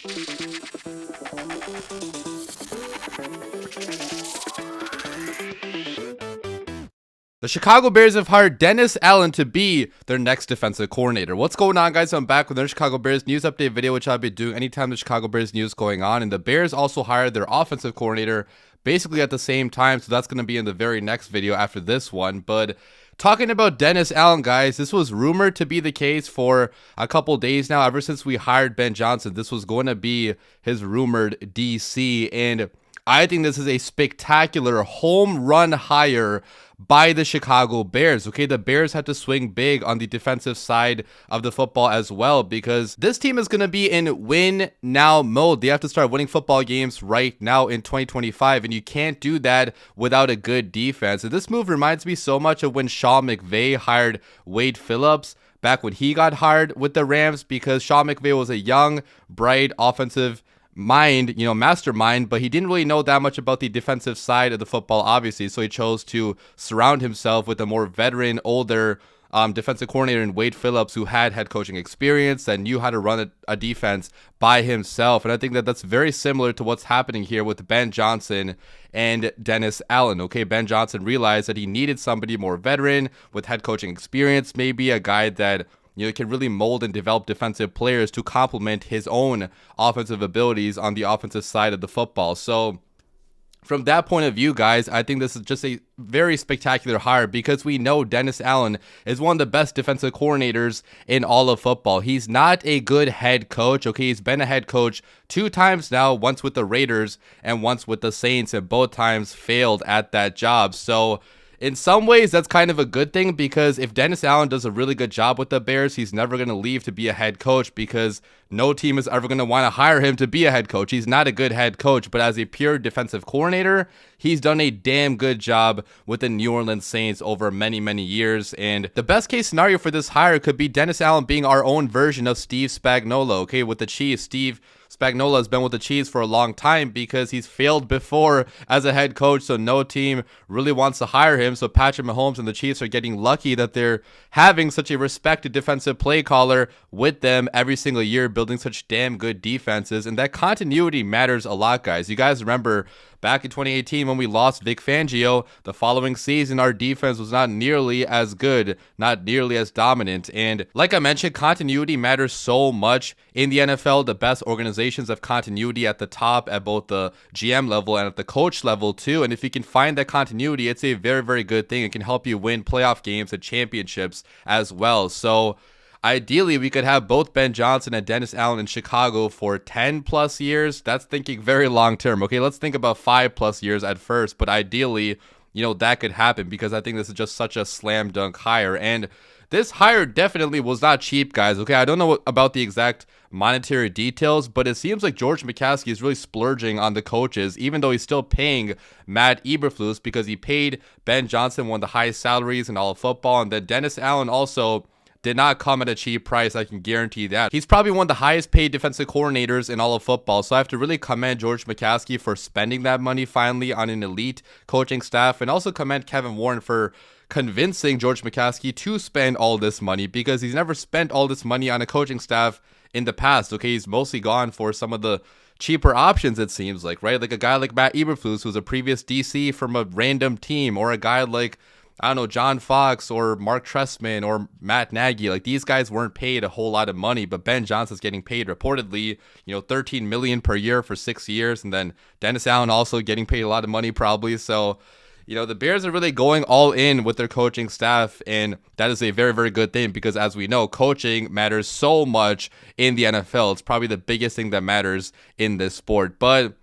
The Chicago Bears have hired Dennis Allen to be their next defensive coordinator. What's going on, guys? I'm back with another Chicago Bears news update video, which I'll be doing anytime the Chicago Bears news is going on. And the Bears also hired their offensive coordinator basically at the same time, so that's going to be in the very next video after this one. But talking about Dennis Allen, guys, this was rumored to be the case for a couple days now. Ever since we hired Ben Johnson, this was going to be his rumored DC, and I think this is a spectacular home run hire by the Chicago Bears. Okay, the Bears have to swing big on the defensive side of the football as well, because this team is going to be in win now mode. They have to start winning football games right now in 2025, and you can't do that without a good defense. And this move reminds me so much of when Sean McVay hired Wade Phillips back when he got hired with the Rams, because Sean McVay was a young, bright offensive mastermind, but he didn't really know that much about the defensive side of the football, obviously. So he chose to surround himself with a more veteran, older defensive coordinator in Wade Phillips, who had head coaching experience and knew how to run a defense by himself. And I think that that's very similar to what's happening here with Ben Johnson and Dennis Allen. Okay, Ben Johnson realized that he needed somebody more veteran with head coaching experience, maybe a guy that can really mold and develop defensive players to complement his own offensive abilities on the offensive side of the football. So from that point of view, guys, I think this is just a very spectacular hire, because we know Dennis Allen is one of the best defensive coordinators in all of football. He's not a good head coach. Okay, he's been a head coach 2 times now, once with the Raiders and once with the Saints, and both times failed at that job. So in some ways, that's kind of a good thing, because if Dennis Allen does a really good job with the Bears, he's never going to leave to be a head coach, because no team is ever going to want to hire him to be a head coach. He's not a good head coach, but as a pure defensive coordinator, he's done a damn good job with the New Orleans Saints over many, many years. And the best case scenario for this hire could be Dennis Allen being our own version of Steve Spagnuolo. Okay, with the Chiefs, Steve Spagnuolo has been with the Chiefs for a long time because he's failed before as a head coach, so no team really wants to hire him. So Patrick Mahomes and the Chiefs are getting lucky that they're having such a respected defensive play caller with them every single year, building such damn good defenses. And that continuity matters a lot, guys. You guys remember back in 2018 when we lost Vic Fangio, the following season our defense was not nearly as good, not nearly as dominant. And like I mentioned, continuity matters so much in the NFL. The best organizations have continuity at the top, at both the GM level and at the coach level too. And if you can find that continuity, it's a very, very good thing. It can help you win playoff games and championships as well. So ideally, we could have both Ben Johnson and Dennis Allen in Chicago for 10 plus years. That's thinking very long term. Okay, let's think about 5 plus years at first. But ideally, that could happen, because I think this is just such a slam dunk hire. And this hire definitely was not cheap, guys. Okay, I don't know about the exact monetary details, but it seems like George McCaskey is really splurging on the coaches, even though he's still paying Matt Eberflus, because he paid Ben Johnson one of the highest salaries in all of football. And then Dennis Allen also did not come at a cheap price. I can guarantee that. He's probably one of the highest paid defensive coordinators in all of football. So I have to really commend George McCaskey for spending that money finally on an elite coaching staff, and also commend Kevin Warren for convincing George McCaskey to spend all this money, because he's never spent all this money on a coaching staff in the past. Okay, he's mostly gone for some of the cheaper options, it seems like, right? Like a guy like Matt Eberflus, who's a previous DC from a random team, or a guy like, I don't know, John Fox or Mark Trestman or Matt Nagy. Like, these guys weren't paid a whole lot of money, but Ben Johnson's getting paid reportedly, $13 million per year for 6 years. And then Dennis Allen also getting paid a lot of money probably. So, the Bears are really going all in with their coaching staff, and that is a very, very good thing, because as we know, coaching matters so much in the NFL. It's probably the biggest thing that matters in this sport. But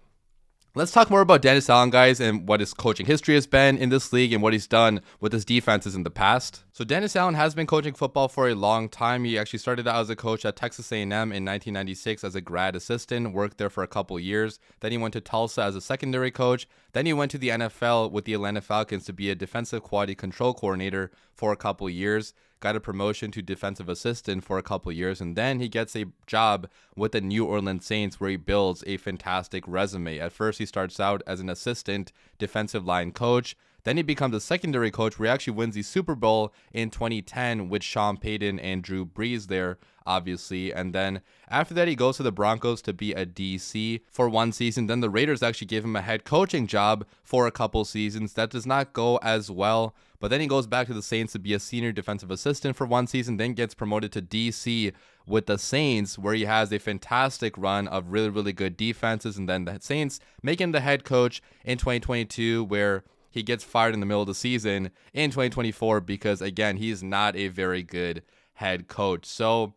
let's talk more about Dennis Allen, guys, and what his coaching history has been in this league and what he's done with his defenses in the past. So Dennis Allen has been coaching football for a long time. He actually started out as a coach at Texas A&M in 1996 as a grad assistant, worked there for a couple years. Then he went to Tulsa as a secondary coach. Then he went to the NFL with the Atlanta Falcons to be a defensive quality control coordinator for a couple years. Got a promotion to defensive assistant for a couple years, and then he gets a job with the New Orleans Saints, where he builds a fantastic resume. At first, he starts out as an assistant defensive line coach. Then he becomes a secondary coach where he actually wins the Super Bowl in 2010 with Sean Payton and Drew Brees there, obviously. And then after that, he goes to the Broncos to be a DC for one season. Then the Raiders actually gave him a head coaching job for a couple seasons. That does not go as well. But then he goes back to the Saints to be a senior defensive assistant for one season, then gets promoted to DC with the Saints, where he has a fantastic run of really, really good defenses. And then the Saints make him the head coach in 2022, where he gets fired in the middle of the season in 2024 because, again, he's not a very good head coach. So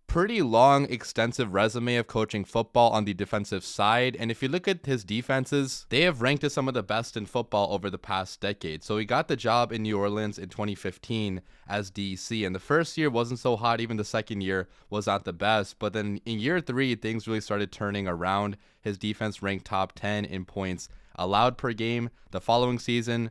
pretty long, extensive resume of coaching football on the defensive side. And if you look at his defenses, they have ranked as some of the best in football over the past decade. So he got the job in New Orleans in 2015 as DC. And the first year wasn't so hot. Even the second year was not the best. But then in year 3, things really started turning around. His defense ranked top 10 in points allowed per game. The following season,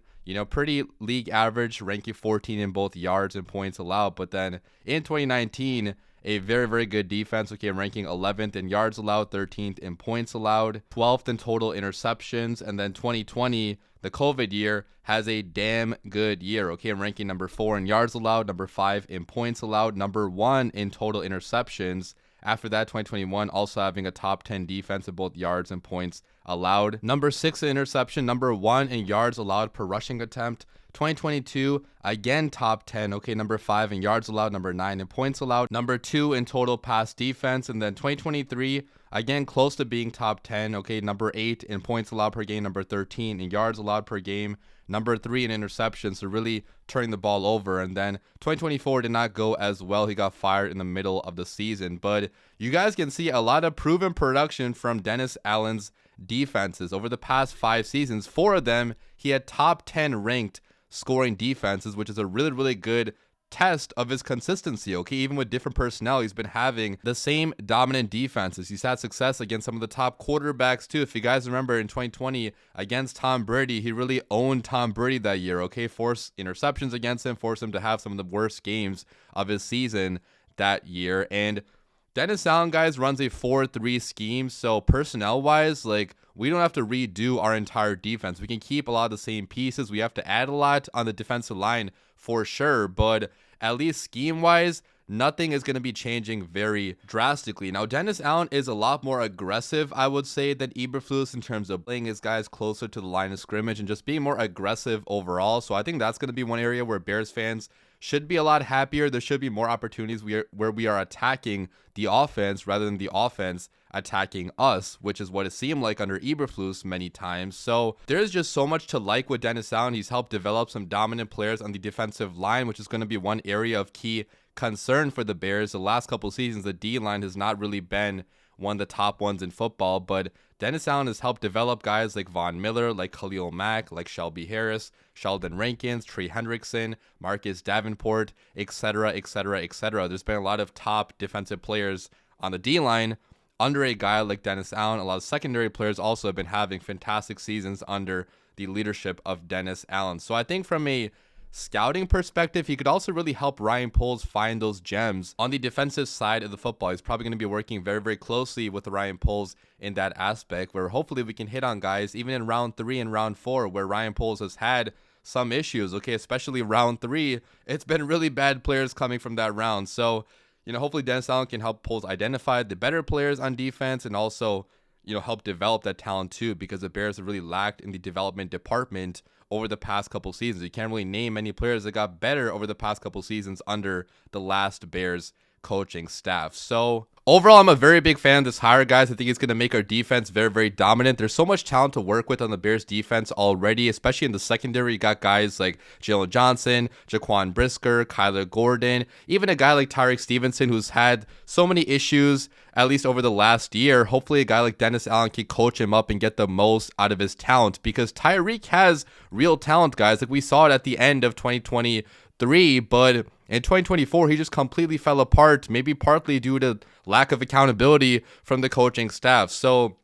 pretty league average, ranking 14 in both yards and points allowed. But then in 2019, a very, very good defense, ranking 11th in yards allowed, 13th in points allowed, 12th in total interceptions. And then 2020, the COVID year, has a damn good year, ranking number 4 in yards allowed, number 5 in points allowed, number 1 in total interceptions. After that, 2021, also having a top 10 defense in both yards and points allowed. Number 6 in interception, number 1 in yards allowed per rushing attempt. 2022, again top 10, number 5 in yards allowed, number 9 in points allowed, number 2 in total pass defense. And then 2023, again close to being top 10, number 8 in points allowed per game, number 13 in yards allowed per game, number 3 in interceptions, so really turning the ball over. And then 2024 did not go as well. He got fired in the middle of the season. But you guys can see a lot of proven production from Dennis Allen's defenses over the past 5 seasons. 4 of them, he had top 10 ranked scoring defenses, which is a really, really good test of his consistency. Even with different personnel, he's been having the same dominant defenses. He's had success against some of the top quarterbacks too. If you guys remember in 2020 against Tom Brady, he really owned Tom Brady that year. Forced interceptions against him, forced him to have some of the worst games of his season that year. And Dennis Allen, guys, runs a 4-3 scheme. So personnel wise, we don't have to redo our entire defense. We can keep a lot of the same pieces. We have to add a lot on the defensive line for sure, but at least scheme-wise, nothing is going to be changing very drastically. Now, Dennis Allen is a lot more aggressive, I would say, than Eberflus in terms of playing his guys closer to the line of scrimmage and just being more aggressive overall. So I think that's going to be one area where Bears fans should be a lot happier. There should be more opportunities where we are attacking the offense rather than the offense attacking us, which is what it seemed like under Eberflus many times. So there's just so much to like with Dennis Allen. He's helped develop some dominant players on the defensive line, which is going to be one area of key concern for the Bears. The last couple seasons, the D-line has not really been one of the top ones in football, but Dennis Allen has helped develop guys like Von Miller, like Khalil Mack, like Shelby Harris, Sheldon Rankins, Trey Hendrickson, Marcus Davenport, etc., etc., etc. There's been a lot of top defensive players on the D-line under a guy like Dennis Allen. A lot of secondary players also have been having fantastic seasons under the leadership of Dennis Allen. So I think from a scouting perspective, he could also really help Ryan Poles find those gems on the defensive side of the football. He's probably going to be working very, very closely with Ryan Poles in that aspect, where hopefully we can hit on guys even in round 3 and round 4, where Ryan Poles has had some issues, especially round 3. It's been really bad players coming from that round. So, hopefully Dennis Allen can help Poles identify the better players on defense and also, help develop that talent too, because the Bears have really lacked in the development department over the past couple seasons. You can't really name any players that got better over the past couple seasons under the last Bears coaching staff. So overall, I'm a very big fan of this hire, guys. I think it's going to make our defense very, very dominant. There's so much talent to work with on the Bears defense already, especially in the secondary. You got guys like Jalen Johnson, Jaquan Brisker, Kyler Gordon, even a guy like Tyreek Stevenson, who's had so many issues, at least over the last year. Hopefully a guy like Dennis Allen can coach him up and get the most out of his talent, because Tyreek has real talent, guys. We saw it at the end of 2023, but in 2024, he just completely fell apart, maybe partly due to lack of accountability from the coaching staff. So,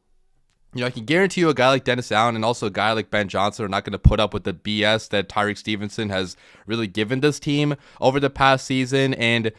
I can guarantee you a guy like Dennis Allen and also a guy like Ben Johnson are not going to put up with the BS that Tyreek Stevenson has really given this team over the past season. And,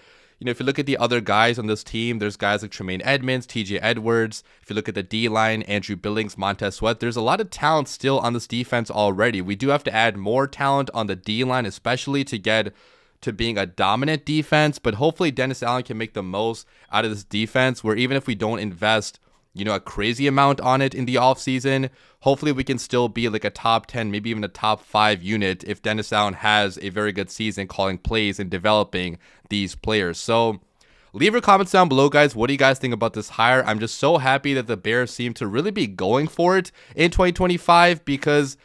if you look at the other guys on this team, there's guys like Tremaine Edmonds, TJ Edwards. If you look at the D-line, Andrew Billings, Montez Sweat, there's a lot of talent still on this defense already. We do have to add more talent on the D-line, especially to get to being a dominant defense, but hopefully Dennis Allen can make the most out of this defense, where even if we don't invest a crazy amount on it in the offseason, hopefully we can still be like a top 10, maybe even a top 5 unit if Dennis Allen has a very good season calling plays and developing these players. So leave your comments down below, guys. What do you guys think about this hire? I'm just so happy that the Bears seem to really be going for it in 2025, because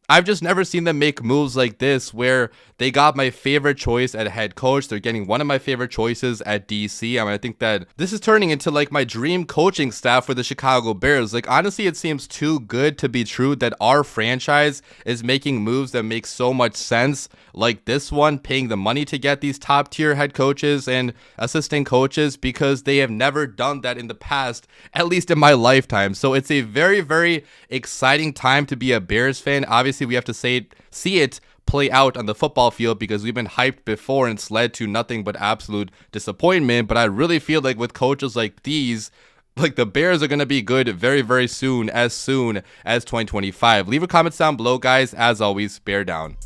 I've just never seen them make moves like this where they got my favorite choice at head coach. They're getting one of my favorite choices at DC. I mean, I think that this is turning into like my dream coaching staff for the Chicago Bears. Like, honestly, it seems too good to be true that our franchise is making moves that make so much sense, like this one, paying the money to get these top tier head coaches and assistant coaches, because they have never done that in the past, at least in my lifetime. So it's a very, very exciting time to be a Bears fan. Obviously, we have to see it play out on the football field, because we've been hyped before and it's led to nothing but absolute disappointment. But I really feel like with coaches like these, like the Bears are going to be good very, very soon as 2025. Leave your comments down below, guys. As always, bear down.